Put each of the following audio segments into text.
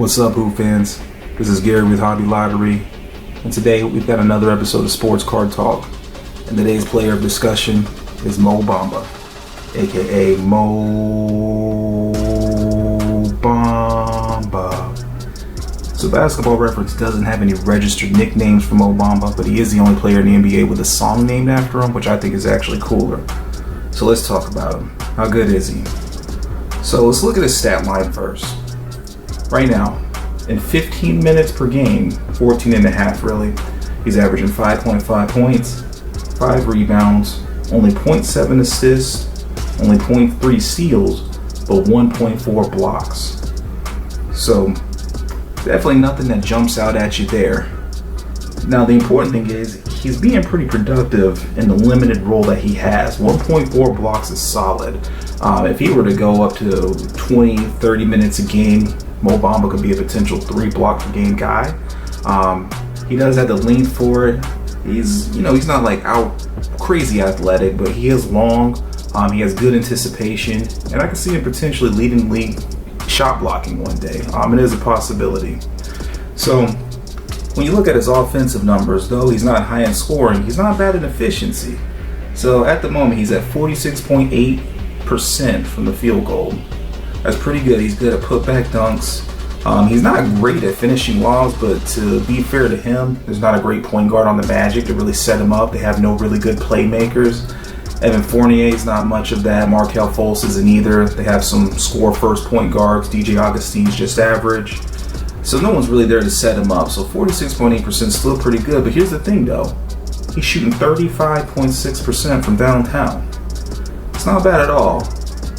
What's up, Hoop fans? This is Gary with Hobby Lottery, and today we've got another episode of Sports Card Talk. And today's player of discussion is Mo Bamba, aka Mo Bamba. So Basketball Reference doesn't have any registered nicknames for Mo Bamba, but he is the only player in the NBA with a song named after him, which I think is actually cooler. So let's talk about him. How good is he? So let's look at his stat line first. Right now, in 15 minutes per game, 14 and a half really, he's averaging 5.5 points, 5 rebounds, only 0.7 assists, only 0.3 steals, but 1.4 blocks. So definitely nothing that jumps out at you there. Now the important thing is he's being pretty productive in the limited role that he has. 1.4 blocks is solid. If he were to go up to 20, 30 minutes a game, Mo Bamba could be a potential 3-block per game guy. He does have the length for it. He's not like out crazy athletic, but he is long. He has good anticipation, and I can see him potentially leading league shot blocking one day. It is a possibility. So when you look at his offensive numbers, though he's not high in scoring, he's not bad in efficiency. So at the moment, he's at 46.8% from the field goal. That's pretty good. He's good at putback dunks. He's not great at finishing lobs, but to be fair to him, there's not a great point guard on the Magic to really set him up. They have no really good playmakers. Evan Fournier's not much of that. Markelle Fultz isn't either. They have some score-first point guards. DJ Augustine's just average. So no one's really there to set him up. So 46.8% is still pretty good. But here's the thing, though. He's shooting 35.6% from downtown. It's not bad at all.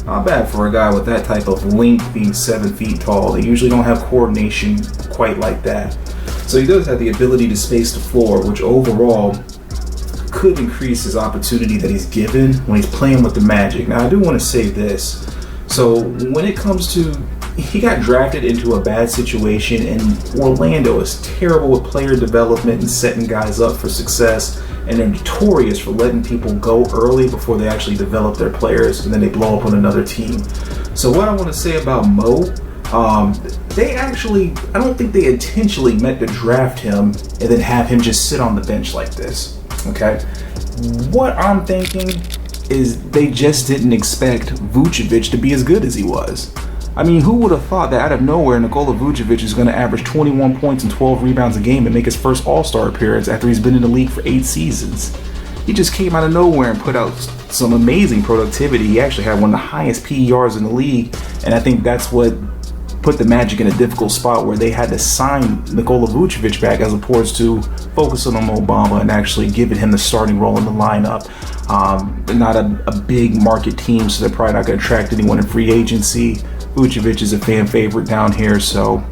Not bad for a guy with that type of length, being 7 feet tall. They usually don't have coordination quite like that. So he does have the ability to space the floor, which overall could increase his opportunity that he's given when he's playing with the Magic. Now, I do want to say this. So when it comes to, he got drafted into a bad situation, and Orlando is terrible with player development and setting guys up for success, and they're notorious for letting people go early before they actually develop their players, and then they blow up on another team. So what I want to say about Mo, I don't think they intentionally meant to draft him and then have him just sit on the bench like this. Okay, what I'm thinking is they just didn't expect Vucevic to be as good as he was. I mean, who would have thought that out of nowhere Nikola Vucevic is going to average 21 points and 12 rebounds a game and make his first All-Star appearance after he's been in the league for 8 seasons? He just came out of nowhere and put out some amazing productivity. He actually had one of the highest PERs in the league, and I think that's what put the Magic in a difficult spot where they had to sign Nikola Vucevic back as opposed to focusing on Mo Bamba and actually giving him the starting role in the lineup. They're not a big market team, so they're probably not going to attract anyone in free agency. Vucevic is a fan favorite down here, so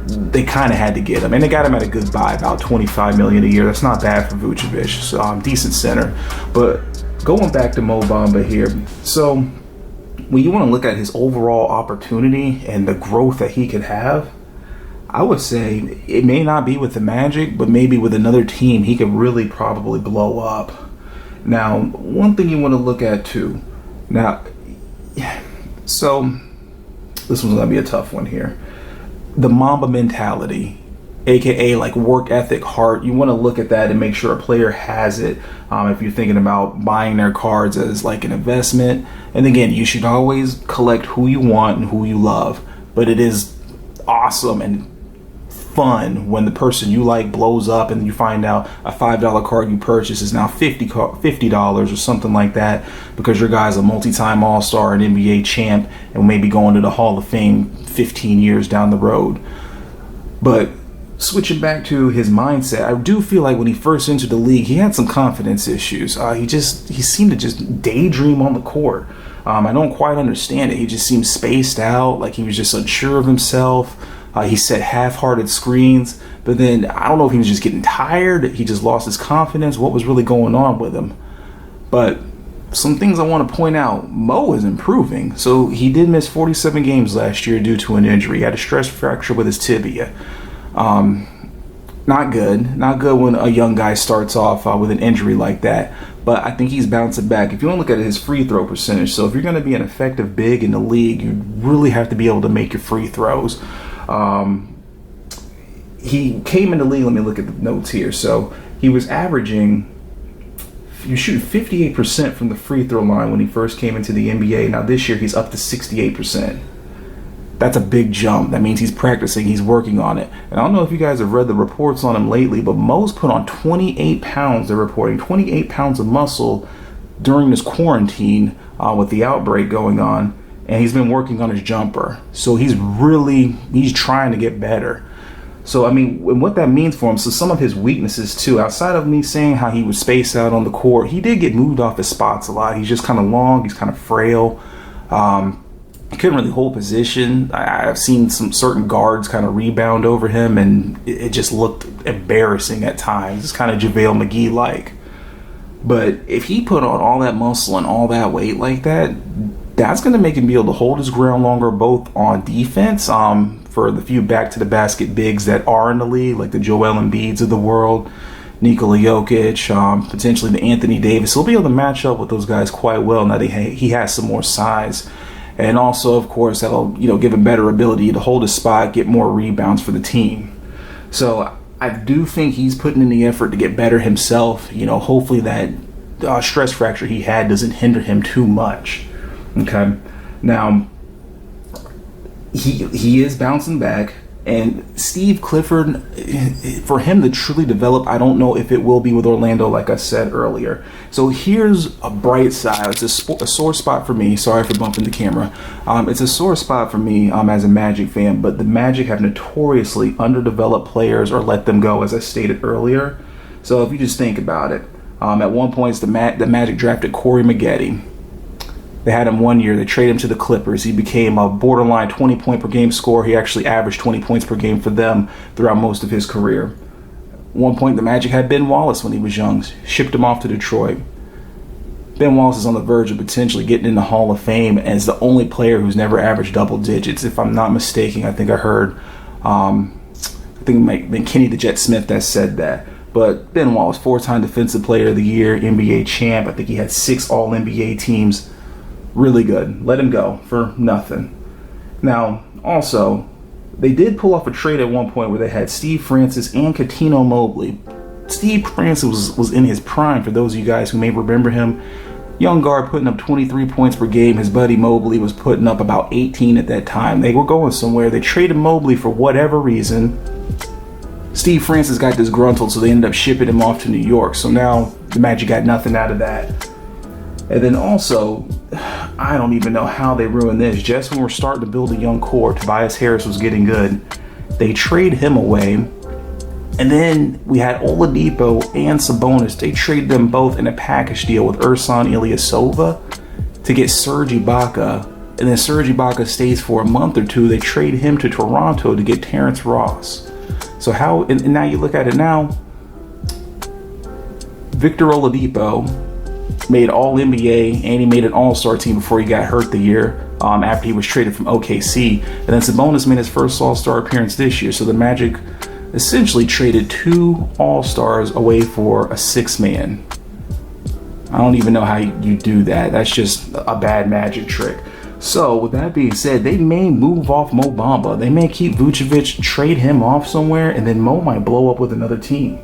they kind of had to get him. And they got him at a good buy, about $25 million a year. That's not bad for Vucevic. So, decent center. But going back to Mo Bamba here. So when you want to look at his overall opportunity and the growth that he could have, I would say it may not be with the Magic, but maybe with another team, he could really probably blow up. Now, one thing you want to look at too. Now, so this one's going to be a tough one here. The Mamba mentality, aka like work ethic, heart, you want to look at that and make sure a player has it. If you're thinking about buying their cards as like an investment, and again, you should always collect who you want and who you love, but it is awesome and fun when the person you like blows up and you find out a $5 card you purchase is now $50 or something like that because your guy's a multi-time All-Star, an NBA champ, and maybe going to the Hall of Fame 15 years down the road. But switching back to his mindset, I do feel like when he first entered the league, he had some confidence issues. He seemed to just daydream on the court. I don't quite understand it. He just seemed spaced out, like he was just unsure of himself. He set half-hearted screens, but then I don't know if he was just getting tired. He just lost his confidence. What was really going on with him? But some things I want to point out, Mo is improving. So he did miss 47 games last year due to an injury. He had a stress fracture with his tibia. Not good. Not good when a young guy starts off with an injury like that. But I think he's bouncing back. If you want to look at his free throw percentage, so if you're going to be an effective big in the league, you really have to be able to make your free throws. He came into the league. Let me look at the notes here. So he was averaging, you shoot 58% from the free throw line when he first came into the NBA. Now this year he's up to 68%. That's a big jump. That means he's practicing, he's working on it. And I don't know if you guys have read the reports on him lately, but Mo's put on 28 pounds. They're reporting 28 pounds of muscle during this quarantine with the outbreak going on. And he's been working on his jumper. So he's trying to get better. So, I mean, what that means for him, so some of his weaknesses, too, outside of me saying how he would space out on the court, he did get moved off his spots a lot. He's just kind of long. He's kind of frail. He couldn't really hold position. I've seen some certain guards kind of rebound over him, and it just looked embarrassing at times. It's kind of JaVale McGee-like. But if he put on all that muscle and all that weight like that, that's going to make him be able to hold his ground longer, both on defense, for the few back-to-the-basket bigs that are in the league, like the Joel Embiids of the world, Nikola Jokic, potentially the Anthony Davis. He'll be able to match up with those guys quite well now that he has some more size. And also, of course, that'll give him better ability to hold his spot, get more rebounds for the team. So I do think he's putting in the effort to get better himself. Hopefully that stress fracture he had doesn't hinder him too much. Okay, now he is bouncing back, and Steve Clifford, for him to truly develop, I don't know if it will be with Orlando, like I said earlier. So here's a bright side. It's a sore spot for me. Sorry for bumping the camera. It's a sore spot for me as a Magic fan, but the Magic have notoriously underdeveloped players or let them go, as I stated earlier. So if you just think about it, at one point the Magic drafted Corey Maggette. They had him 1 year. They traded him to the Clippers. He became a borderline 20-point-per-game scorer. He actually averaged 20 points per game for them throughout most of his career. At one point, the Magic had Ben Wallace when he was young. Shipped him off to Detroit. Ben Wallace is on the verge of potentially getting in the Hall of Fame as the only player who's never averaged double digits, if I'm not mistaken. I think I heard, I think it might have been Kenny the Jet Smith that said that. But Ben Wallace, 4-time Defensive Player of the Year, NBA champ. I think he had 6 All-NBA teams. Really good. Let him go for nothing. Now, also, they did pull off a trade at one point where they had Steve Francis and Cuttino Mobley. Steve Francis was in his prime, for those of you guys who may remember him. Young guard putting up 23 points per game. His buddy Mobley was putting up about 18 at that time. They were going somewhere. They traded Mobley for whatever reason. Steve Francis got disgruntled, so they ended up shipping him off to New York. So now the Magic got nothing out of that. And then also, I don't even know how they ruined this. Just when we're starting to build a young core, Tobias Harris was getting good. They trade him away. And then we had Oladipo and Sabonis. They traded them both in a package deal with Ersan Ilyasova to get Serge Ibaka. And then Serge Ibaka stays for a month or two. They trade him to Toronto to get Terrence Ross. So how, and now you look at it now, Victor Oladipo made All-NBA, and he made an All-Star team before he got hurt the year after he was traded from OKC. And then Sabonis made his first All-Star appearance this year. So the Magic essentially traded 2 All-Stars away for a 6-man. I don't even know how you do that. That's just a bad Magic trick. So with that being said, they may move off Mo Bamba. They may keep Vucevic, trade him off somewhere, and then Mo might blow up with another team.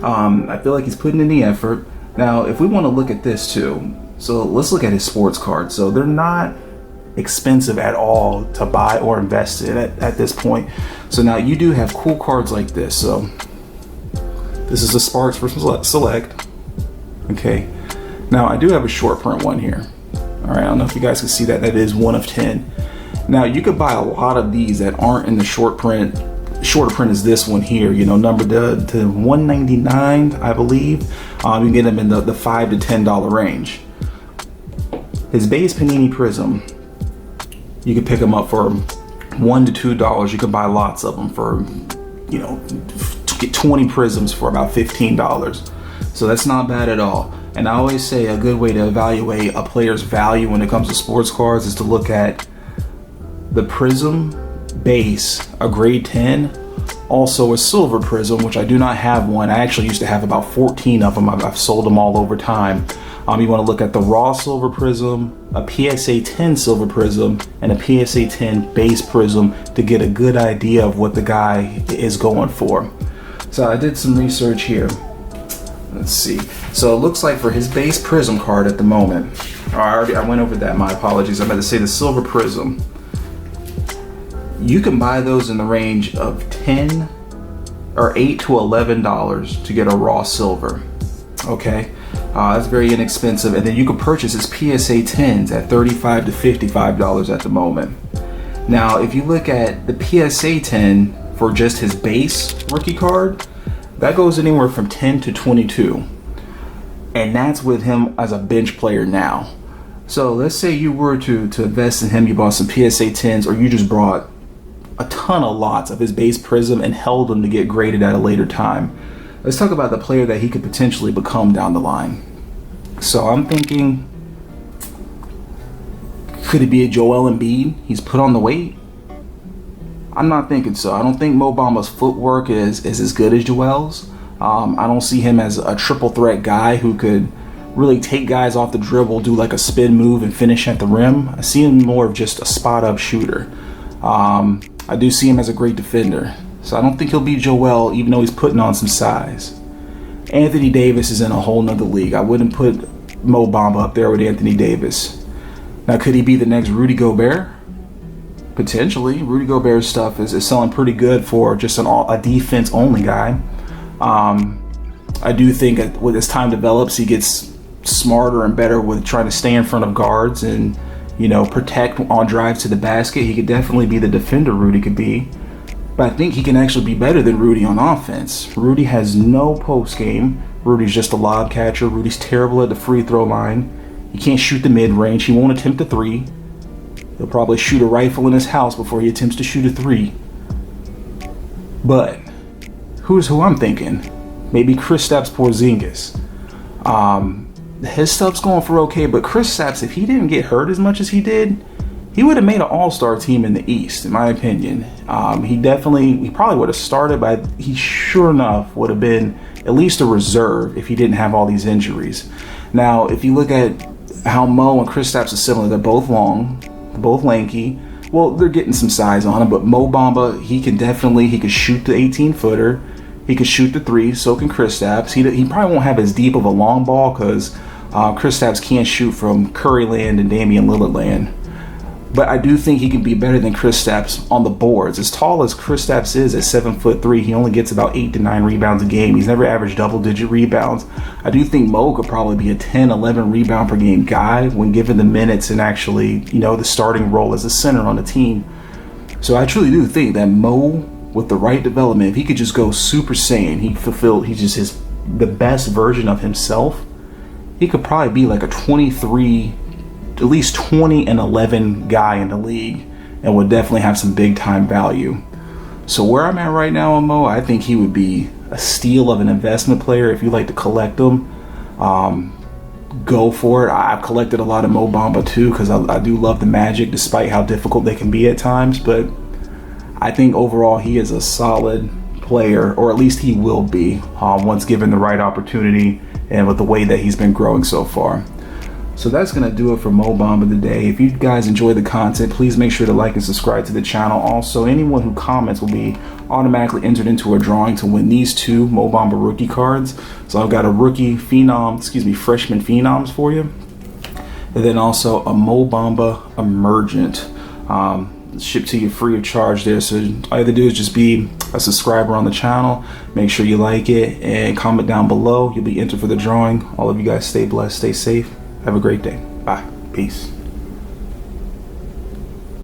I feel like he's putting in the effort. Now, if we want to look at this too, so let's look at his sports cards. So they're not expensive at all to buy or invest in at this point. So now you do have cool cards like this. So this is a Sparks for Select. Okay. Now I do have a short print one here. All right. I don't know if you guys can see that. That is 1 of 10. Now you could buy a lot of these that aren't in the short print. Shorter print is this one here, numbered to $199, I believe. You can get them in the $5 to $10 range. His base Panini Prism, you can pick them up for $1 to $2. You can buy lots of them for, get 20 prisms for about $15. So that's not bad at all. And I always say a good way to evaluate a player's value when it comes to sports cards is to look at the prism base, a grade 10, also a silver prism, which I do not have one. I actually used to have about 14 of them. I've sold them all over time. You want to look at the raw silver prism, a PSA 10 silver prism, and a PSA 10 base prism to get a good idea of what the guy is going for. So I did some research here. Let's see. So it looks like for his base prism card at the moment, I went over that, my apologies. I'm about to say the silver prism. You can buy those in the range of $10 or $8 to $11 to get a raw silver. Okay, that's very inexpensive. And then you can purchase his PSA 10s at $35 to $55 at the moment. Now, if you look at the PSA 10 for just his base rookie card, that goes anywhere from 10 to 22. And that's with him as a bench player now. So let's say you were to invest in him, you bought some PSA 10s, or you just brought a ton of lots of his base prism and held them to get graded at a later time. Let's talk about the player that he could potentially become down the line. So I'm thinking, could it be a Joel Embiid? He's put on the weight? I'm not thinking so. I don't think Mo Bamba's footwork is as good as Joel's. I don't see him as a triple threat guy who could really take guys off the dribble, do like a spin move and finish at the rim. I see him more of just a spot up shooter. I do see him as a great defender. So I don't think he'll be Joel, even though he's putting on some size. Anthony Davis is in a whole nother league. I wouldn't put Mo Bamba up there with Anthony Davis. Now, could he be the next Rudy Gobert? Potentially. Rudy Gobert's stuff is selling pretty good for just a defense-only guy. I do think that as time develops, he gets smarter and better with trying to stay in front of guards and, protect on drives to the basket. He could definitely be the defender Rudy could be. But I think he can actually be better than Rudy on offense. Rudy has no post game. Rudy's just a lob catcher. Rudy's terrible at the free throw line. He can't shoot the mid-range. He won't attempt a three. He'll probably shoot a rifle in his house before he attempts to shoot a three. But who I'm thinking? Maybe Kristaps Porzingis. His stuff's going for okay, but Kristaps, if he didn't get hurt as much as he did, he would have made an all-star team in the East, in my opinion. He probably would have started, but he sure enough would have been at least a reserve if he didn't have all these injuries. Now, if you look at how Mo and Kristaps are similar, they're both long, both lanky. Well, they're getting some size on him, but Mo Bamba, he could shoot the 18-footer. He could shoot the three, so can Kristaps. He probably won't have as deep of a long ball because Kristaps can't shoot from Curry land and Damian Lillard land. But I do think he can be better than Kristaps on the boards. As tall as Kristaps is at 7'3", he only gets about 8 to 9 rebounds a game. He's never averaged double-digit rebounds. I do think Mo could probably be a 10, 11 rebound per game guy when given the minutes and actually, the starting role as a center on the team. So I truly do think that Mo, with the right development, if he could just go Super Saiyan, he's the best version of himself, he could probably be like a 23, at least 20 and 11 guy in the league and would definitely have some big time value. So where I'm at right now on Mo, I think he would be a steal of an investment player. If you like to collect them, go for it. I've collected a lot of Mo Bamba too because I do love the Magic despite how difficult they can be at times, but I think overall he is a solid player, or at least he will be once given the right opportunity and with the way that he's been growing so far. So that's going to do it for Mo Bamba today. If you guys enjoy the content, please make sure to like and subscribe to the channel. Also, anyone who comments will be automatically entered into a drawing to win these 2 Mo Bamba rookie cards. So I've got a freshman phenoms for you. And then also a Mo Bamba emergent shipped to you free of charge there. So all you have to do is just be a subscriber on the channel. Make sure you like it and comment down below. You'll be entered for the drawing. All of you guys stay blessed, stay safe. Have a great day. Bye. Peace.